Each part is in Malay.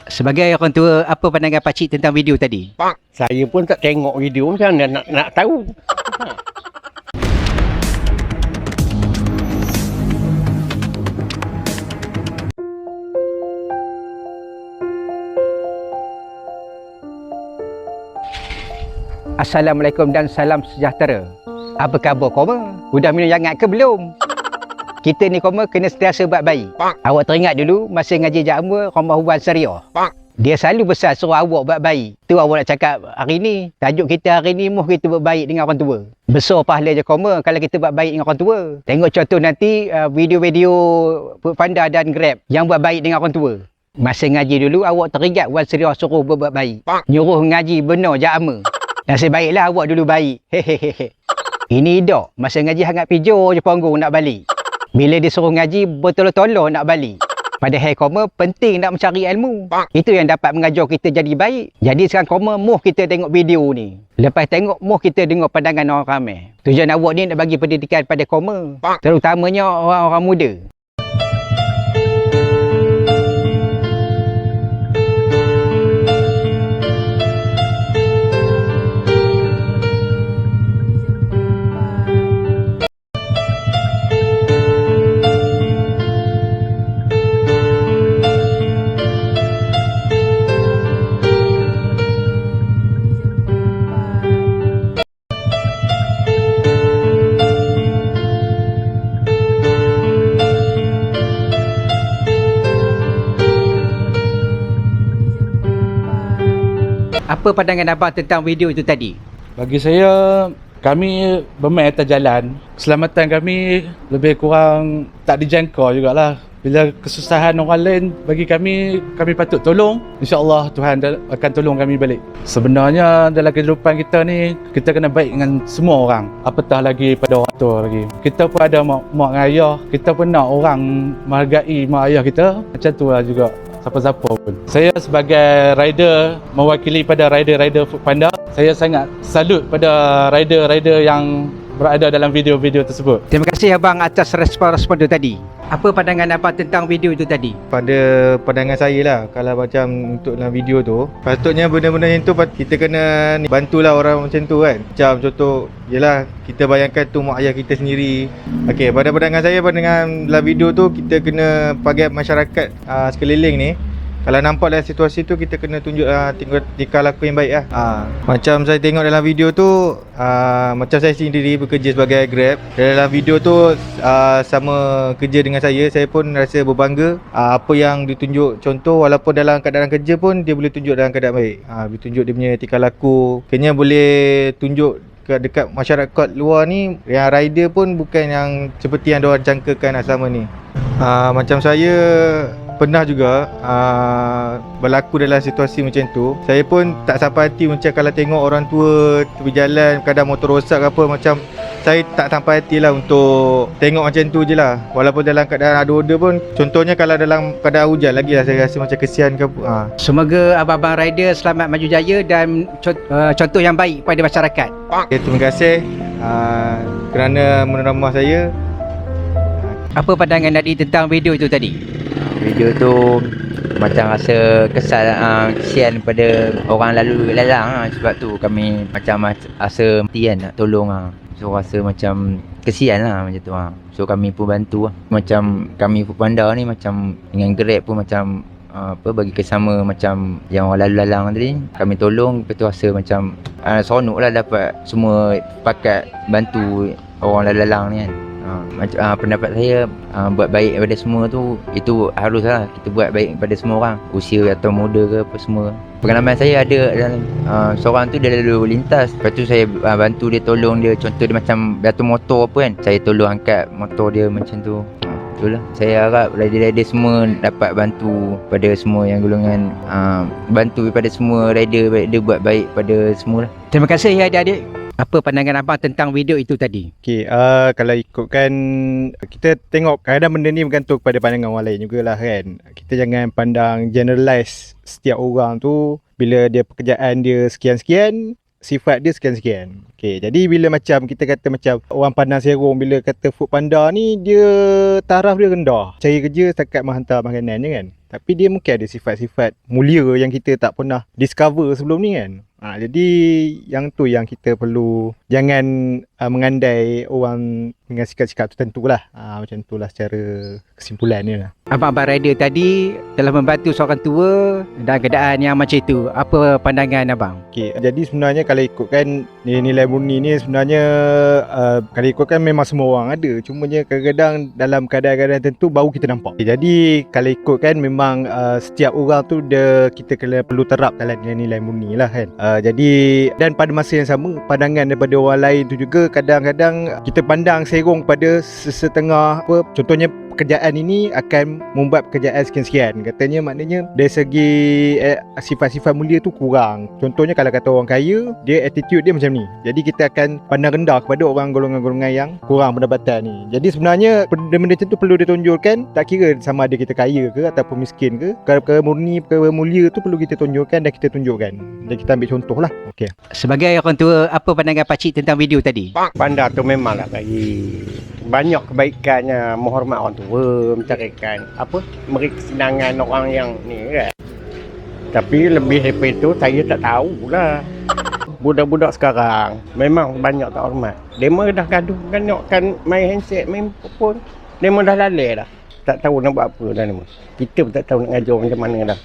Sebagai orang tua, apa pandangan pakcik tentang video tadi? Saya pun tak tengok video, macam mana nak tahu. Assalamualaikum dan salam sejahtera. Apa khabar koma? Udah minum yangat ke belum? Kita ni koma kena sentiasa buat baik. Awak teringat dulu masa ngaji Ja'amur Rumah Huban Syariah. Dia selalu besar suruh awak buat baik. Tu awak nak cakap hari ni. Tajuk kita hari ni, muh kita buat baik dengan orang tua. Besar pahala je koma kalau kita buat baik dengan orang tua. Tengok contoh nanti video-video Foodpanda dan Grab yang buat baik dengan orang tua. Masa ngaji dulu awak teringat Wan Syariah suruh buat baik. Nyuruh ngaji benar Ja'amur. Nasib baiklah awak dulu baik. Hehehe. Ini dak. Masa ngaji hangat pijo je panggung nak balik. Bila disuruh ngaji bertolong-tolong nak balik. Padahal koma penting nak mencari ilmu. Itu yang dapat mengajar kita jadi baik. Jadi sekarang koma muh kita tengok video ni. Lepas tengok muh kita dengar pandangan orang ramai. Tujuan awak ni nak bagi pendidikan pada koma. Terutamanya orang-orang muda. Apa pandangan abang tentang video itu tadi? Bagi saya, kami bermain atas jalan. Keselamatan kami lebih kurang tak dijangka jugalah. Bila kesusahan orang lain bagi kami patut tolong. InsyaAllah Tuhan akan tolong kami balik. Sebenarnya dalam kehidupan kita ni, kita kena baik dengan semua orang. Apatah lagi pada orang tua lagi. Kita pun ada mak dan ayah. Kita pun nak orang menghargai mak ayah kita. Macam tu lah juga siapa-siapa pun. Saya sebagai rider, mewakili pada rider-rider Foodpanda, saya sangat salut pada rider-rider yang berada dalam video-video tersebut. Terima kasih abang atas respon-respon itu tadi. Apa pandangan abang tentang video itu tadi? Pada pandangan saya lah, kalau macam untuk dalam video tu, patutnya benda-benda yang tu kita kena bantulah orang macam tu kan. Macam contoh, yelah kita bayangkan tu mak ayah kita sendiri. Okey, pada pandangan saya, pandangan dalam video tu kita kena bagi masyarakat sekeliling ni, kalau nampak dalam situasi tu kita kena tunjuk tingkah laku yang baik lah. Macam saya tengok dalam video tu, macam saya sendiri bekerja sebagai Grab. Dalam video tu sama kerja dengan saya pun rasa berbangga. Apa yang ditunjuk contoh, walaupun dalam keadaan kerja pun dia boleh tunjuk dalam keadaan baik. Boleh tunjuk dia punya tingkah laku. Kayaknya boleh tunjuk dekat masyarakat luar ni, yang rider pun bukan yang seperti yang diorang jangkakan selama ni. Macam saya pernah juga berlaku dalam situasi macam tu. Saya pun tak sampai hati macam kalau tengok orang tua tepi jalan, kadang motor rosak ke apa, macam saya tak sampai hati lah untuk tengok macam tu je lah. Walaupun dalam keadaan ada order pun, contohnya kalau dalam keadaan hujan lagi lah, saya rasa macam kesian ke apa. Semoga abang-abang rider selamat maju jaya dan contoh yang baik pada masyarakat. Okay, terima kasih kerana menerima saya. Apa pandangan Nadi tentang video itu tadi? Video tu macam rasa kesian pada orang lalu lalang sebab tu kami macam rasa mati kan nak tolong So rasa macam kesian lah macam tu So kami pun bantu Macam kami Foodpanda ni macam dengan Grab pun macam bagi kesama macam yang orang lalu lalang tadi, kami tolong. Lepas tu rasa macam seronok lah dapat semua pakat bantu orang lalu lalang ni kan. Pendapat saya, buat baik kepada semua tu, itu harus lah kita buat baik kepada semua orang, usia atau muda ke apa semua. Pengalaman saya ada dalam seorang tu dia lalu lintas, lepas tu saya bantu dia, tolong dia. Contoh dia macam jatuh motor apa kan, saya tolong angkat motor dia macam tu. Itulah, saya harap rider-rider semua dapat bantu pada semua yang golongan, bantu pada semua rider, dia buat baik pada semua lah. Terima kasih ya adik-adik. Apa pandangan abang tentang video itu tadi? Okey, kalau ikutkan, kita tengok kadang benda ni bergantung kepada pandangan orang lain jugalah kan. Kita jangan pandang generalize setiap orang tu, bila dia pekerjaan dia sekian-sekian, sifat dia sekian-sekian. Okey, jadi bila macam kita kata macam orang pandang serong, bila kata Foodpanda ni dia taraf dia rendah, cari kerja setakat menghantar makanan je kan. tapi dia mungkin ada sifat-sifat mulia yang kita tak pernah discover sebelum ni kan. Jadi yang tu yang kita perlu jangan mengandai orang dengan sikap-sikap tertentu lah. Macam tu lah secara kesimpulannya lah. Abang-abang rider tadi telah membantu seorang tua dalam keadaan yang macam itu. Apa pandangan abang? Okay, jadi sebenarnya kalau ikutkan nilai murni ni sebenarnya kalau ikutkan memang semua orang ada. Cumanya kadang-kadang dalam keadaan-keadaan tertentu baru kita nampak. Okay, jadi kalau ikutkan memang setiap orang tu kita kena perlu terap dalam nilai murni lah kan. Jadi dan pada masa yang sama pandangan daripada orang lain tu juga kadang-kadang kita pandang serong pada setengah apa, contohnya pekerjaan ini akan membuat pekerjaan sekian-sekian. Katanya maknanya dari segi sifat-sifat mulia tu kurang. Contohnya kalau kata orang kaya, dia attitude dia macam ni. Jadi kita akan pandang rendah kepada orang golongan-golongan yang kurang pendapatan ni. Jadi sebenarnya benda-benda macam tu perlu ditonjolkan, tak kira sama ada kita kaya ke ataupun miskin ke. Perkara murni, perkara mulia tu perlu kita tonjolkan dan kita tunjukkan. Dan kita ambil contoh lah. Okay. Sebagai orang tua, apa pandangan pakcik tentang video tadi? Bandar tu memanglah bagi banyak kebaikannya, menghormat orang tua, mencarikan memberi kesenangan orang yang ni kan. Tapi lebih daripada itu saya tak tahulah. Budak-budak sekarang memang banyak tak hormat. Demo dah gaduh kan main handset, main phone. Demo dah lalai dah. Tak tahu nak buat apa dah demo. Kita pun tak tahu nak ngajar macam mana dah.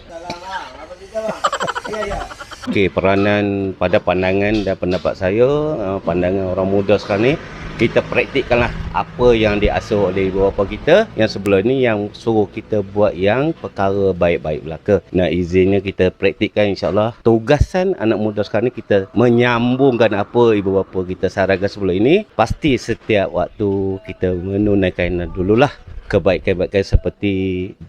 Okey, peranan pada pandangan dan pendapat saya, pandangan orang muda sekarang ni, kita praktikkanlah apa yang diasuh oleh ibu bapa kita yang sebelum ni, yang suruh kita buat yang perkara baik-baik belaka. Nah, izinnya kita praktikkan, insyaAllah tugasan anak muda sekarang ni kita menyambungkan apa ibu bapa kita sarankan sebelum ini. Pasti setiap waktu kita menunaikan dululah kebaikan-kebaikan seperti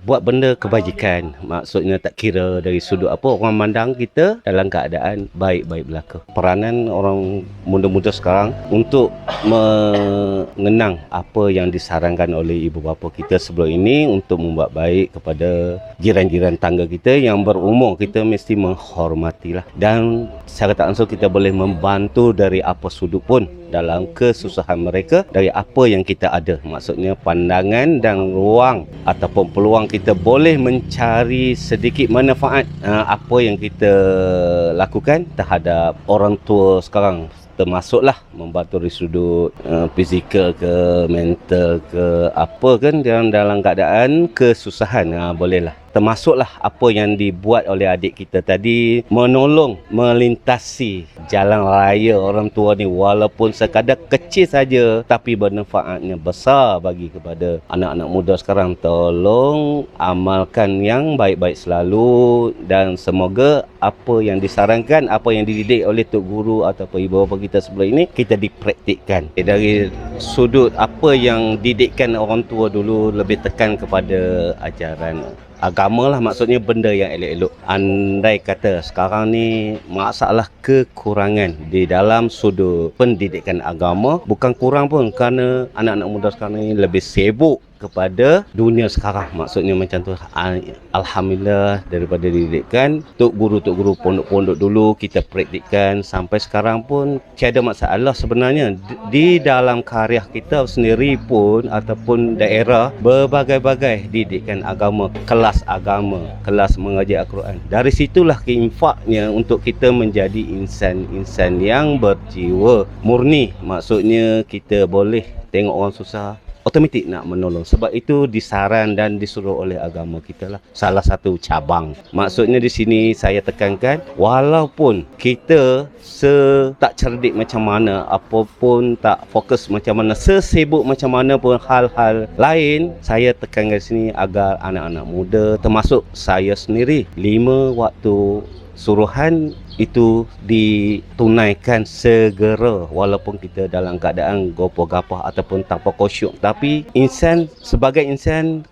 buat benda kebajikan. Maksudnya tak kira dari sudut apa orang mandang kita dalam keadaan baik-baik belaka. Peranan orang muda-muda sekarang untuk mengenang apa yang disarankan oleh ibu bapa kita sebelum ini untuk membuat baik kepada jiran-jiran tangga kita yang berumur. Kita mesti menghormatilah, dan secara tak langsung kita boleh membantu dari apa sudut pun dalam kesusahan mereka dari apa yang kita ada. Maksudnya pandangan dan ruang ataupun peluang kita boleh mencari sedikit manfaat apa yang kita lakukan terhadap orang tua sekarang, termasuklah membantu dari sudut fizikal ke mental ke apa kan, dalam keadaan kesusahan bolehlah. Termasuklah apa yang dibuat oleh adik kita tadi, menolong melintasi jalan raya orang tua ni, walaupun sekadar kecil saja tapi bermanfaatnya besar bagi kepada anak-anak muda sekarang. Tolong amalkan yang baik-baik selalu, dan semoga apa yang disarankan, apa yang dididik oleh tok guru ataupun ibu bapa kita sebelum ini, kita dipraktikkan. Dari sudut apa yang didikkan orang tua dulu, lebih tekan kepada ajaran agama lah, maksudnya benda yang elok-elok. Andai kata sekarang ni masalah kekurangan di dalam sudut pendidikan agama, bukan kurang pun, kerana anak-anak muda sekarang ni lebih sibuk kepada dunia sekarang. Maksudnya macam tu. Alhamdulillah, daripada didikan tok guru pondok-pondok dulu kita praktikkan sampai sekarang pun tiada masalah sebenarnya. Di dalam karya kita sendiri pun ataupun daerah, berbagai-bagai didikan agama, kelas mengajar Al-Quran. Dari situlah keinfaknya untuk kita menjadi insan-insan yang berjiwa murni. Maksudnya kita boleh tengok orang susah, otomatik nak menolong. Sebab itu disaran dan disuruh oleh agama kita lah. Salah satu cabang. Maksudnya di sini saya tekankan, walaupun kita tak cerdik macam mana, apapun tak fokus macam mana, sesibuk macam mana pun hal-hal lain, saya tekankan di sini agar anak-anak muda, termasuk saya sendiri, 5 waktu suruhan itu ditunaikan segera, walaupun kita dalam keadaan gopoh-gapah ataupun tanpa khusyuk. Tapi sebagai insan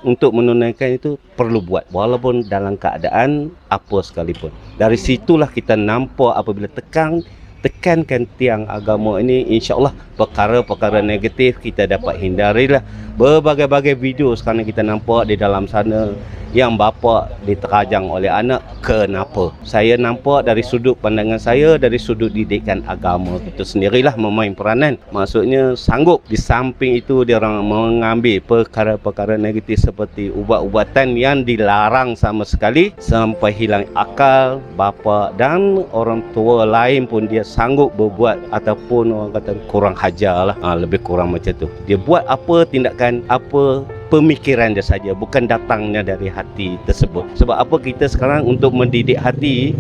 untuk menunaikan itu perlu buat, walaupun dalam keadaan apa sekalipun. Dari situlah kita nampak apabila tekankan tiang agama ini, insya-Allah perkara-perkara negatif kita dapat hindarilah. Berbagai-bagai video sekarang kita nampak di dalam sana yang bapa diterajang oleh anak, kenapa? Saya nampak dari sudut pandangan saya, dari sudut didikan agama itu sendirilah memain peranan. Maksudnya sanggup di samping itu dia orang mengambil perkara-perkara negatif seperti ubat-ubatan yang dilarang sama sekali sampai hilang akal. Bapa dan orang tua lain pun dia sanggup berbuat ataupun orang kata kurang hajar lah, lebih kurang macam tu. Dia buat apa tindakan, apa pemikiran dia saja, bukan datangnya dari hati tersebut. Sebab apa kita sekarang untuk mendidik hati,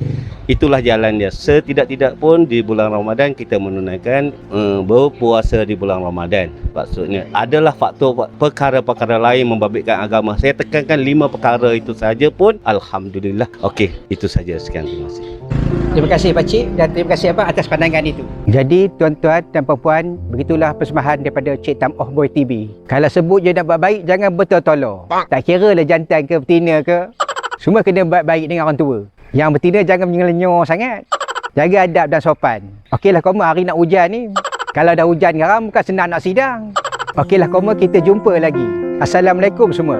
itulah jalan dia. Setidak-tidak pun di bulan Ramadan kita menunaikan berpuasa di bulan Ramadan. Maksudnya adalah faktor perkara-perkara lain membabitkan agama. Saya tekankan 5 perkara itu saja pun alhamdulillah. Okey, itu saja, sekian, terima kasih. Terima kasih Pakcik dan terima kasih Abang atas pandangan itu. Jadi tuan-tuan dan puan-puan, begitulah persembahan daripada Cik Tam Oh Boy TV. Kalau sebut je nak buat baik, jangan betul-tolong. Tak kira lah jantan ke betina ke, semua kena buat baik dengan orang tua. Yang betina jangan menyelenyor sangat. Jaga adab dan sopan. Okeylah koma, hari nak hujan ni. Kalau dah hujan garam bukan senang nak sidang. Okeylah koma, kita jumpa lagi. Assalamualaikum semua.